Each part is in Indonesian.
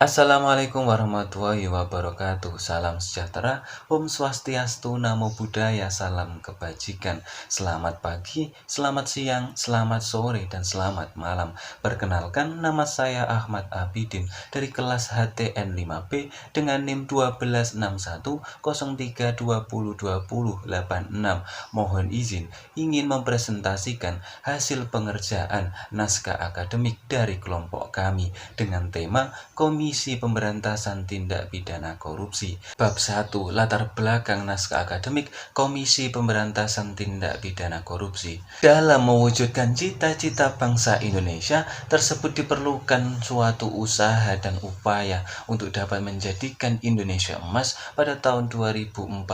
Assalamualaikum warahmatullahi wabarakatuh. Salam sejahtera, Om Swastiastu, Namo Buddhaya, salam kebajikan. Selamat pagi, selamat siang, selamat sore, dan selamat malam. Perkenalkan, nama saya Ahmad Abidin dari kelas HTN 5B dengan NIM 126103202086. Mohon izin ingin mempresentasikan hasil pengerjaan naskah akademik dari kelompok kami dengan tema Komisi Pemberantasan Tindak Pidana Korupsi. Bab 1. Latar belakang naskah akademik Komisi Pemberantasan Tindak Pidana Korupsi. Dalam mewujudkan cita-cita bangsa Indonesia tersebut diperlukan suatu usaha dan upaya untuk dapat menjadikan Indonesia emas pada tahun 2045,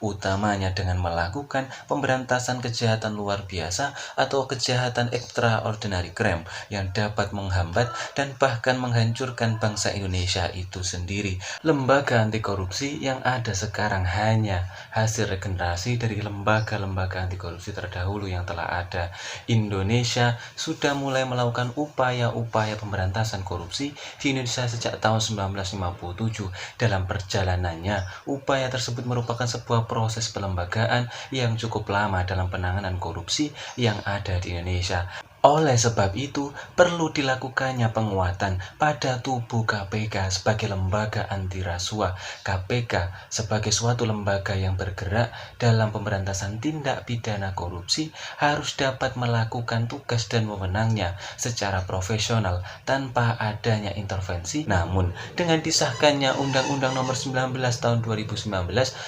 utamanya dengan melakukan pemberantasan kejahatan luar biasa atau kejahatan extraordinary crime yang dapat menghambat dan bahkan menghancurkan bangsa Indonesia itu sendiri. Lembaga anti korupsi yang ada sekarang hanya hasil regenerasi dari lembaga-lembaga anti korupsi terdahulu yang telah ada. Indonesia sudah mulai melakukan upaya-upaya pemberantasan korupsi di Indonesia sejak tahun 1957. Dalam perjalanannya, upaya tersebut merupakan sebuah proses pelembagaan yang cukup lama dalam penanganan korupsi yang ada di Indonesia. Oleh sebab itu, perlu dilakukannya penguatan pada tubuh KPK sebagai lembaga anti rasuah. KPK sebagai suatu lembaga yang bergerak dalam pemberantasan tindak pidana korupsi harus dapat melakukan tugas dan wewenangnya secara profesional tanpa adanya intervensi. Namun, dengan disahkannya Undang-Undang Nomor 19 Tahun 2019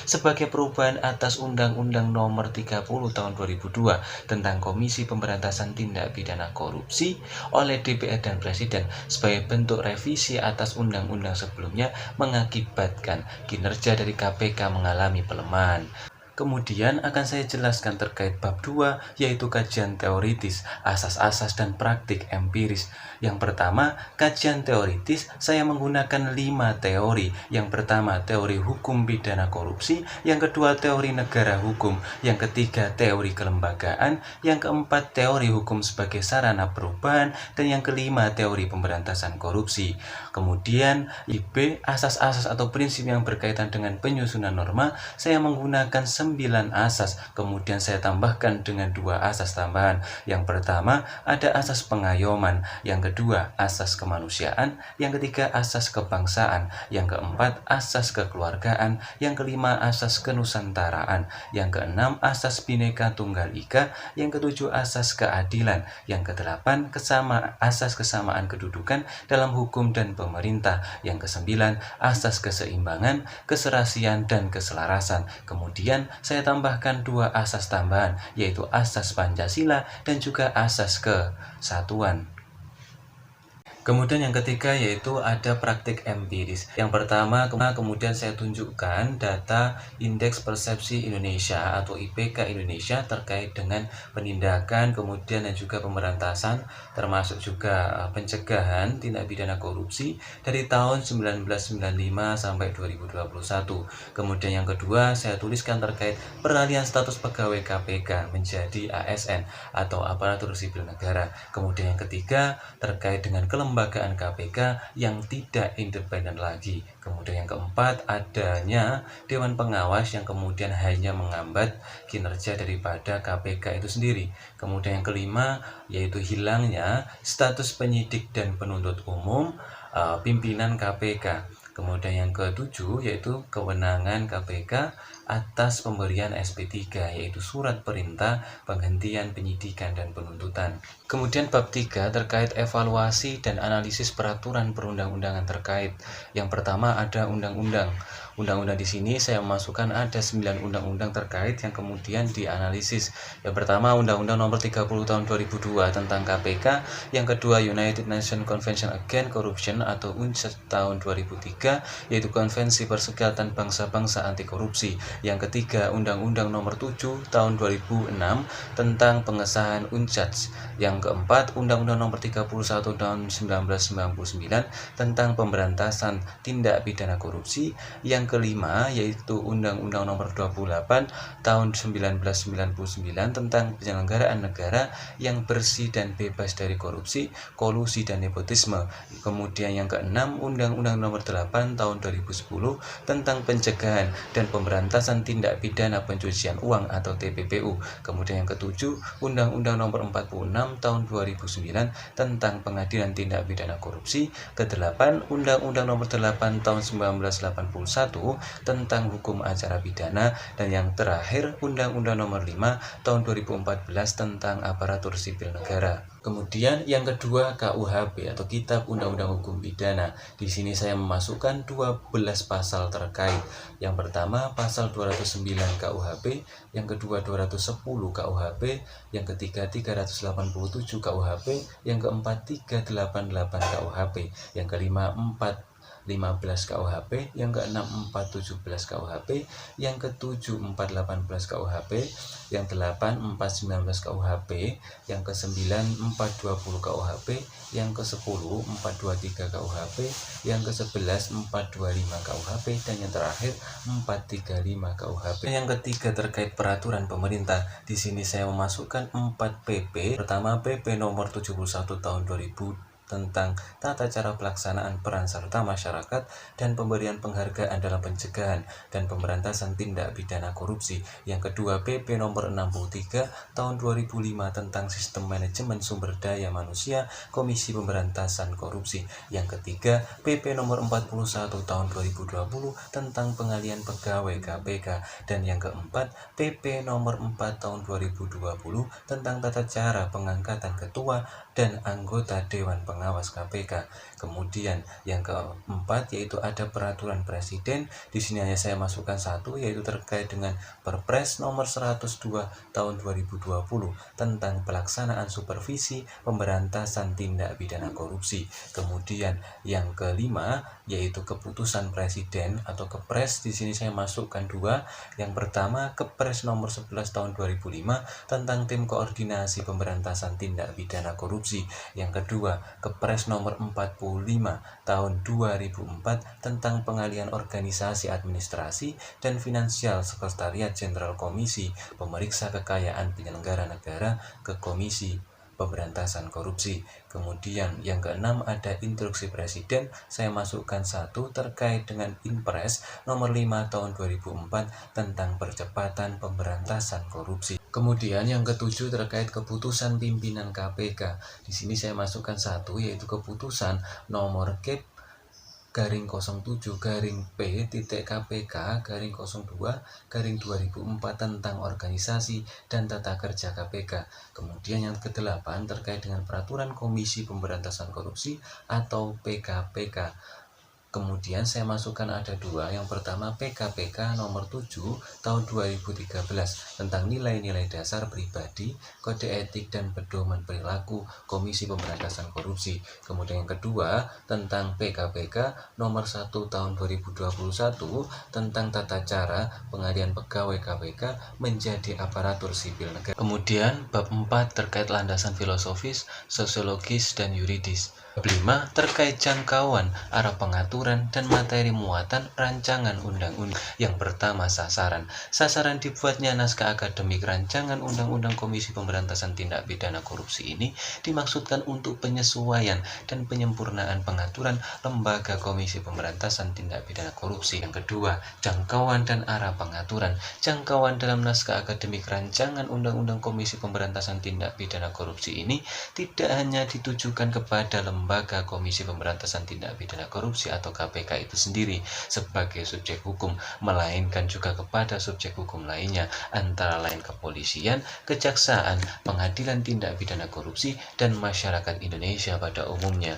sebagai perubahan atas Undang-Undang Nomor 30 Tahun 2002 tentang Komisi Pemberantasan Tindak Pidana Korupsi oleh DPR dan Presiden sebagai bentuk revisi atas undang-undang sebelumnya mengakibatkan kinerja dari KPK mengalami pelemahan. Kemudian akan saya jelaskan terkait bab 2, yaitu kajian teoritis, asas-asas dan praktik empiris. Yang pertama, kajian teoritis, saya menggunakan 5 teori. Yang pertama, teori hukum pidana korupsi. Yang kedua, teori negara hukum. Yang ketiga, teori kelembagaan. Yang keempat, teori hukum sebagai sarana perubahan. Dan yang kelima, teori pemberantasan korupsi. Kemudian, IB, asas-asas atau prinsip yang berkaitan dengan penyusunan norma, saya menggunakan 9 asas, kemudian saya tambahkan dengan 2 asas tambahan. Yang pertama ada asas pengayoman, yang kedua asas kemanusiaan, yang ketiga asas kebangsaan, yang keempat asas kekeluargaan, yang kelima asas kenusantaraan, yang keenam asas Bhinneka Tunggal Ika, yang ketujuh asas keadilan, yang kedelapan asas kesamaan kedudukan dalam hukum dan pemerintah, yang kesembilan asas keseimbangan, keserasian dan keselarasan. Kemudian saya tambahkan 2 asas tambahan, yaitu asas Pancasila dan juga asas kesatuan. Kemudian yang ketiga yaitu ada praktik empiris. Yang pertama kemudian saya tunjukkan data Indeks Persepsi Indonesia atau IPK Indonesia terkait dengan penindakan kemudian dan juga pemberantasan termasuk juga pencegahan tindak pidana korupsi dari tahun 1995 sampai 2021. Kemudian yang kedua saya tuliskan terkait peralihan status pegawai KPK menjadi ASN atau aparatur sipil negara. Kemudian yang ketiga terkait dengan kelembagaan KPK yang tidak independen lagi. Kemudian yang keempat adanya Dewan Pengawas yang kemudian hanya menghambat kinerja daripada KPK itu sendiri. Kemudian yang kelima yaitu hilangnya status penyidik dan penuntut umum pimpinan KPK. Kemudian yang ketujuh yaitu kewenangan KPK atas pemberian SP3 yaitu surat perintah penghentian penyidikan dan penuntutan. Kemudian bab 3 terkait evaluasi dan analisis peraturan perundang-undangan terkait. Yang pertama ada undang-undang. Undang-undang di sini saya memasukkan ada 9 undang-undang terkait yang kemudian dianalisis. Yang pertama Undang-Undang Nomor 30 Tahun 2002 tentang KPK, yang kedua United Nations Convention Against Corruption atau UNCED tahun 2003 yaitu Konvensi Perserikatan Bangsa-Bangsa Anti Korupsi. Yang ketiga Undang-Undang Nomor 7 Tahun 2006 tentang pengesahan UNCED. Yang Yang keempat, Undang-Undang Nomor 31 Tahun 1999 tentang pemberantasan tindak pidana korupsi. Yang kelima, yaitu Undang-Undang Nomor 28 Tahun 1999 tentang penyelenggaraan negara yang bersih dan bebas dari korupsi, kolusi, dan nepotisme. Kemudian yang keenam, Undang-Undang Nomor 8 Tahun 2010 tentang pencegahan dan pemberantasan tindak pidana pencucian uang atau TPPU. Kemudian yang ketujuh, Undang-Undang Nomor 46 Tahun 2009 tentang pengadilan tindak pidana korupsi. Kedelapan, Undang-Undang Nomor 8 Tahun 1981 tentang hukum acara pidana. Dan yang terakhir, Undang-Undang Nomor 5 Tahun 2014 tentang aparatur sipil negara. Kemudian yang kedua, KUHP atau Kitab Undang-Undang Hukum Pidana. Di sini saya memasukkan 12 pasal terkait. Yang pertama pasal 209 KUHP, yang kedua 210 KUHP, yang ketiga 387 KUHP, yang keempat 388 KUHP, yang kelima 415 KUHP, yang keenam 417 KUHP, yang ketujuh 418 KUHP, yang delapan 419 KUHP, yang kesembilan 420 KUHP, yang ke-10 423 KUHP, yang ke-11 425 KUHP, dan yang terakhir 435 KUHP. Yang ketiga terkait peraturan pemerintah. Di sini saya memasukkan 4 PP. Pertama, PP nomor 71 tahun 2000 tentang tata cara pelaksanaan peran serta masyarakat dan pemberian penghargaan dalam pencegahan dan pemberantasan tindak pidana korupsi. Yang kedua, PP nomor 63 tahun 2005 tentang sistem manajemen sumber daya manusia Komisi Pemberantasan Korupsi. Yang ketiga, PP nomor 41 tahun 2020 tentang pengalihan pegawai KPK. Dan yang keempat, PP nomor 4 tahun 2020 tentang tata cara pengangkatan ketua dan anggota Dewan Pengawas KPK. Kemudian yang keempat yaitu ada peraturan presiden. Di sini hanya saya masukkan satu, yaitu terkait dengan Perpres nomor 102 tahun 2020 tentang pelaksanaan supervisi pemberantasan tindak pidana korupsi. Kemudian yang kelima yaitu keputusan presiden atau Kepres. Di sini saya masukkan dua. Yang pertama, Kepres nomor 11 tahun 2005 tentang tim koordinasi pemberantasan tindak pidana korupsi. Yang kedua, Kepres nomor 45 tahun 2004 tentang pengalihan organisasi administrasi dan finansial Sekretariat Jenderal Komisi Pemeriksa Kekayaan Penyelenggara Negara ke Komisi Pemberantasan Korupsi. Kemudian yang keenam ada instruksi presiden. Saya masukkan satu terkait dengan Inpres nomor 5 tahun 2004 tentang percepatan pemberantasan korupsi. Kemudian yang ketujuh terkait keputusan pimpinan KPK. Di sini saya masukkan satu, yaitu keputusan nomor Kep garing 07 garing P titik KPK garing 02 garing 2004 tentang organisasi dan tata kerja KPK. Kemudian yang kedelapan terkait dengan peraturan Komisi Pemberantasan Korupsi atau PKPK. Kemudian saya masukkan ada dua. Yang pertama PKPK nomor 7 tahun 2013 tentang nilai-nilai dasar pribadi, kode etik dan pedoman perilaku Komisi Pemberantasan Korupsi. Kemudian yang kedua tentang PKPK nomor 1 tahun 2021 tentang tata cara pengalihan pegawai KPK menjadi aparatur sipil negara. Kemudian bab 4 terkait landasan filosofis, sosiologis dan yuridis. Bab 5 terkait jangkauan, arah pengaturan, dan materi muatan rancangan undang-undang. Yang pertama, sasaran. Sasaran dibuatnya naskah akademik rancangan undang-undang Komisi Pemberantasan Tindak Pidana Korupsi ini dimaksudkan untuk penyesuaian dan penyempurnaan pengaturan lembaga Komisi Pemberantasan Tindak Pidana Korupsi. Yang kedua, jangkauan dan arah pengaturan. Jangkauan dalam naskah akademik rancangan undang-undang Komisi Pemberantasan Tindak Pidana Korupsi ini tidak hanya ditujukan kepada lembaga Komisi Pemberantasan Tindak Pidana Korupsi atau KPK itu sendiri sebagai subjek hukum, melainkan juga kepada subjek hukum lainnya, antara lain kepolisian, kejaksaan, pengadilan tindak pidana korupsi, dan masyarakat Indonesia pada umumnya.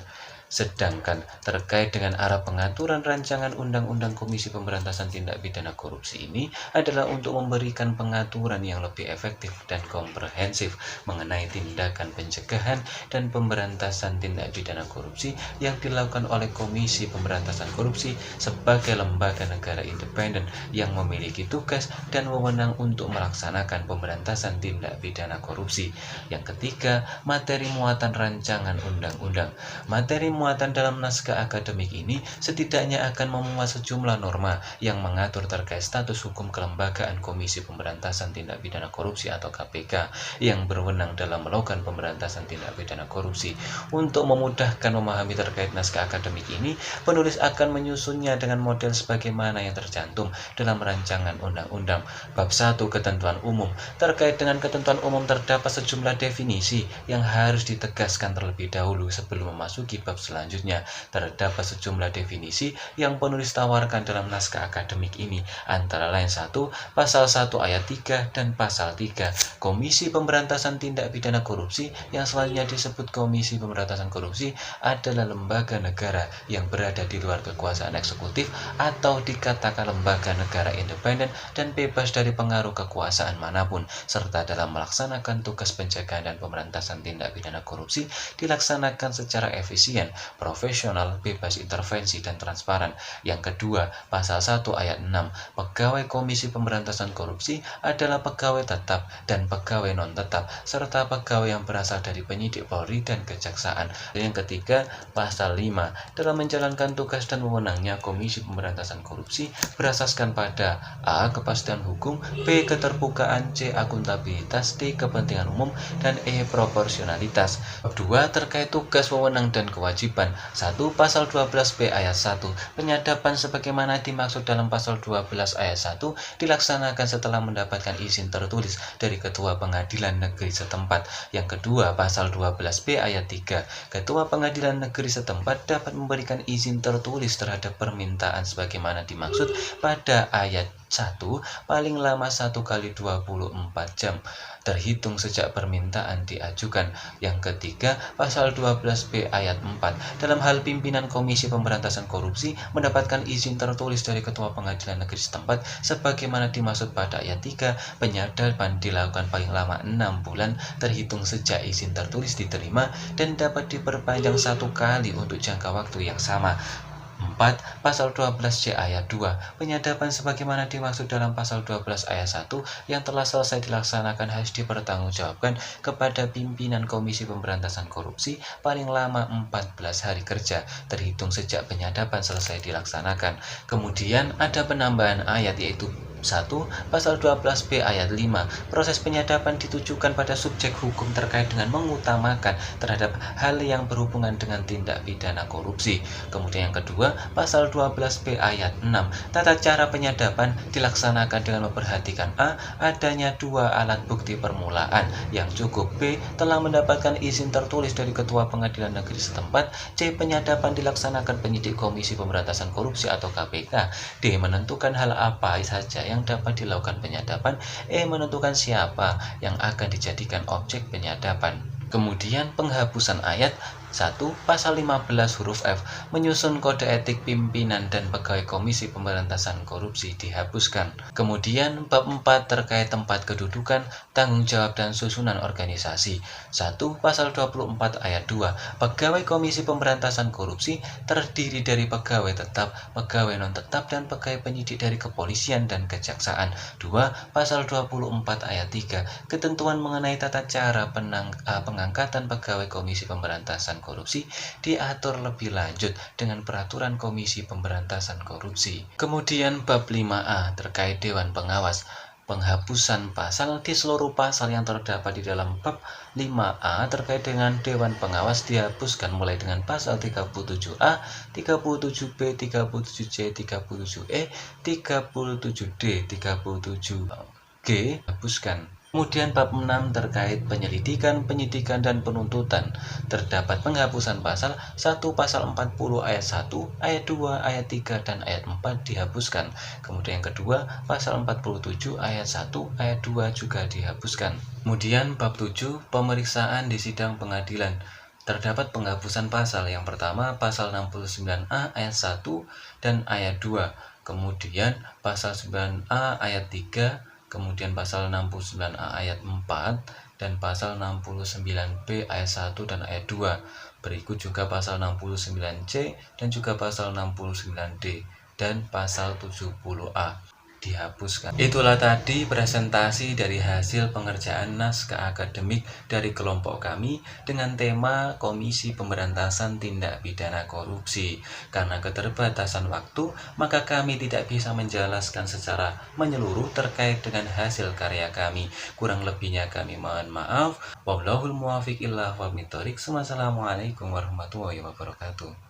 Sedangkan terkait dengan arah pengaturan rancangan Undang-Undang Komisi Pemberantasan Tindak Pidana Korupsi ini adalah untuk memberikan pengaturan yang lebih efektif dan komprehensif mengenai tindakan pencegahan dan pemberantasan tindak pidana korupsi yang dilakukan oleh Komisi Pemberantasan Korupsi sebagai lembaga negara independen yang memiliki tugas dan wewenang untuk melaksanakan pemberantasan tindak pidana korupsi. Yang ketiga, materi muatan rancangan undang-undang. Materi muatan dalam naskah akademik ini setidaknya akan memuat sejumlah norma yang mengatur terkait status hukum kelembagaan Komisi Pemberantasan Tindak Pidana Korupsi atau KPK yang berwenang dalam melakukan pemberantasan tindak pidana korupsi. Untuk memudahkan memahami terkait naskah akademik ini, penulis akan menyusunnya dengan model sebagaimana yang tercantum dalam rancangan undang-undang. Bab 1 Ketentuan Umum. Terkait dengan ketentuan umum terdapat sejumlah definisi yang harus ditegaskan terlebih dahulu sebelum memasuki bab selanjutnya. Terdapat sejumlah definisi yang penulis tawarkan dalam naskah akademik ini, antara lain 1. Pasal 1 ayat 3 dan pasal 3. Komisi Pemberantasan Tindak Pidana Korupsi yang selanjutnya disebut Komisi Pemberantasan Korupsi adalah lembaga negara yang berada di luar kekuasaan eksekutif atau dikatakan lembaga negara independen dan bebas dari pengaruh kekuasaan manapun, serta dalam melaksanakan tugas pencegahan dan pemberantasan tindak pidana korupsi dilaksanakan secara efisien, profesional, bebas intervensi, dan transparan. Yang kedua, pasal 1 ayat 6, pegawai Komisi Pemberantasan Korupsi adalah pegawai tetap dan pegawai non-tetap, serta pegawai yang berasal dari penyidik Polri dan Kejaksaan. Dan yang ketiga, pasal 5, dalam menjalankan tugas dan wewenangnya Komisi Pemberantasan Korupsi berasaskan pada A. Kepastian hukum, B. Keterbukaan, C. Akuntabilitas, D. Kepentingan umum, dan E. Proporsionalitas. 2. Terkait tugas, wewenang, dan kewajiban. 1. Pasal 12B ayat 1, penyadapan sebagaimana dimaksud dalam pasal 12 ayat 1 dilaksanakan setelah mendapatkan izin tertulis dari Ketua Pengadilan Negeri setempat. Yang kedua, pasal 12B ayat 3, Ketua Pengadilan Negeri setempat dapat memberikan izin tertulis terhadap permintaan sebagaimana dimaksud pada ayat 1 paling lama 1 kali 24 jam terhitung sejak permintaan diajukan. Yang ketiga, pasal 12B ayat 4, dalam hal pimpinan Komisi Pemberantasan Korupsi mendapatkan izin tertulis dari Ketua Pengadilan Negeri setempat sebagaimana dimaksud pada ayat 3, penyadapan dilakukan paling lama 6 bulan terhitung sejak izin tertulis diterima dan dapat diperpanjang 1 kali untuk jangka waktu yang sama. 4. Pasal 12C ayat 2, penyadapan sebagaimana dimaksud dalam pasal 12 ayat 1 yang telah selesai dilaksanakan harus dipertanggungjawabkan kepada pimpinan Komisi Pemberantasan Korupsi paling lama 14 hari kerja terhitung sejak penyadapan selesai dilaksanakan. Kemudian ada penambahan ayat yaitu 1. Pasal 12B ayat 5, proses penyadapan ditujukan pada subjek hukum terkait dengan mengutamakan terhadap hal yang berhubungan dengan tindak pidana korupsi. Kemudian yang kedua, pasal 12B ayat 6, tata cara penyadapan dilaksanakan dengan memperhatikan A. Adanya 2 alat bukti permulaan yang cukup, B. Telah mendapatkan izin tertulis dari Ketua Pengadilan Negeri setempat, C. Penyadapan dilaksanakan penyidik Komisi Pemberantasan Korupsi atau KPK, D. Menentukan hal apa saja yang dapat dilakukan penyadapan, E. Menentukan siapa yang akan dijadikan objek penyadapan. Kemudian penghapusan ayat 1. Pasal 15 huruf F, menyusun kode etik pimpinan dan pegawai Komisi Pemberantasan Korupsi dihapuskan. Kemudian bab 4 terkait tempat kedudukan, tanggung jawab dan susunan organisasi. 1. Pasal 24 ayat 2, pegawai Komisi Pemberantasan Korupsi terdiri dari pegawai tetap, pegawai non-tetap, dan pegawai penyidik dari kepolisian dan kejaksaan. 2. Pasal 24 ayat 3, ketentuan mengenai tata cara pengangkatan pegawai Komisi Pemberantasan Korupsi diatur lebih lanjut dengan peraturan Komisi Pemberantasan Korupsi. Kemudian bab 5A terkait Dewan Pengawas. Penghapusan pasal di seluruh pasal yang terdapat di dalam bab 5A terkait dengan Dewan Pengawas dihapuskan mulai dengan pasal 37A, 37B, 37C, 37E, 37D, 37G dihapuskan. Kemudian bab 6 terkait penyelidikan, penyidikan, dan penuntutan. Terdapat penghapusan pasal 1, pasal 40 ayat 1, ayat 2, ayat 3, dan ayat 4 dihapuskan. Kemudian yang kedua, pasal 47 ayat 1, ayat 2 juga dihapuskan. Kemudian bab 7, pemeriksaan di sidang pengadilan. Terdapat penghapusan pasal. Yang pertama, pasal 69A ayat 1 dan ayat 2. Kemudian pasal 9A ayat 3, kemudian pasal 69A ayat 4 dan pasal 69B ayat 1 dan ayat 2. Berikut juga pasal 69C dan juga pasal 69D dan pasal 70A dihapuskan. Itulah tadi presentasi dari hasil pengerjaan naskah akademik dari kelompok kami dengan tema Komisi Pemberantasan Tindak Pidana Korupsi. Karena keterbatasan waktu, maka kami tidak bisa menjelaskan secara menyeluruh terkait dengan hasil karya kami. Kurang lebihnya kami mohon maaf. Wallahul muwaffiq illa Wassalamualaikum warahmatullahi wabarakatuh.